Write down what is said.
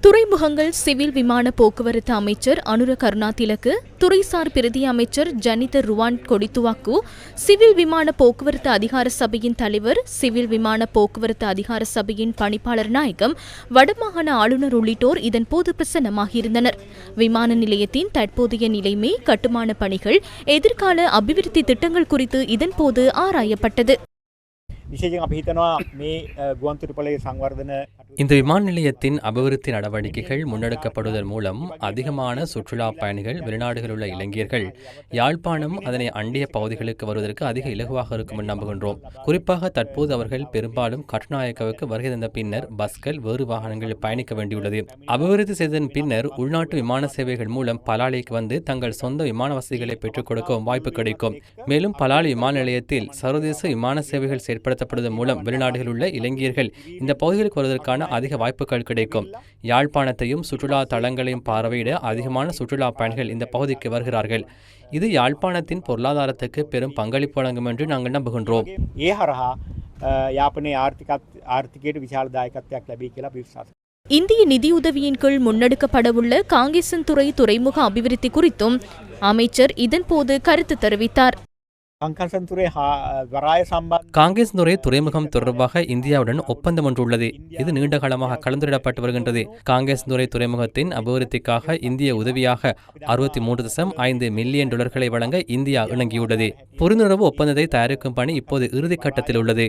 துறைமுகங்கள் சிவில் விமான போக்குவரத்து அமைச்சர் அனுர கருணாதிலக்கு, துறைசார் பிரதி அமைச்சர் ஜனித ருவான் கொடித்துவாக்கு, சிவில் விமான போக்குவரத்து அதிகார சபையின் தலைவர், சிவில் விமான போக்குவரத்து அதிகார சபையின் பணிப்பாளர் நாயகம், வடமாகாண ஆளுநர் உள்ளிட்டோர் இதன்போது பிரசன்னமாகியிருந்தனர். விமான நிலையத்தின் தற்போதைய நிலைமை, கட்டுமான பணிகள், எதிர்கால அபிவிருத்தி திட்டங்கள் குறித்து இதன்போது ஆராயப்பட்டது. இந்த விமான நிலையத்தின் அபிவிருத்தி நடவடிக்கைகள் முன்னெடுக்கப்படுவதன் மூலம் அதிகமான சுற்றுலா பயணிகள், வெளிநாடுகளில் உள்ள இளைஞர்கள் யாழ்ப்பாணம் அதனை அண்டிய பகுதிகளுக்கு வருவதற்கு அதிக இலகுவாக இருக்கும் என்று நம்புகின்றோம். குறிப்பாக தற்போது அவர்கள் பெரும்பாலும் கட்டுநாயக்கவுக்கு வருகை தந்த பின்னர் பஸ்கள், வேறு வாகனங்களில் பயணிக்க வேண்டியுள்ளது. அபிவிருத்தி செய்ததன் பின்னர் உள்நாட்டு விமான சேவைகள் மூலம் பலாலிக்கு வந்து தங்கள் சொந்த விமான வசதிகளை பெற்றுக் கொடுக்கவும் வாய்ப்பு கிடைக்கும். மேலும் பலாலி விமான நிலையத்தில் சர்வதேச விமான சேவைகள் செயற்படுத்தப்படுவதன் மூலம் வெளிநாடுகளில் உள்ள இளைஞர்கள் இந்த பகுதிகளுக்கு வருவதற்கான அதிக வாய்ப்புகள் கிடைக்கும். யாழ்ப்பாணத்தையும் சுற்றுலா தலங்களையும் பார்வையிட அதிகமான சுற்றுலா பயணிகள் இந்த பகுதிக்கு வருகிறார்கள். இது யாழ்ப்பாணத்தின் பொருளாதாரத்துக்கு பெரும் பங்களிப்பு வழங்கும் என்று நாங்கள் நம்புகின்றோம். இந்திய நிதியுதவியின் கீழ் முன்னெடுக்கப்படவுள்ள காங்கேசன்துறை துறைமுக அபிவிருத்தி குறித்தும் அமைச்சர் இதன்போது கருத்து தெரிவித்தார். காங்கேசன்துறை துறைமுகம் தொடர்பாக இந்தியாவுடன் ஒப்பந்தம் ஒன்று உள்ளது. இது நீண்ட காலமாக கலந்துரையாடப்பட்டு வருகின்றது. காங்கேசன்துறை துறைமுகத்தின் அபிவிருத்திக்காக இந்திய உதவியாக 63.5 மில்லியன் டாலர்களை வழங்க இந்தியா இணங்கியுள்ளது. புரிந்துணர்வு ஒப்பந்தத்தை தயாரிக்கும் பணி இப்போது இறுதிக்கட்டத்தில் உள்ளது.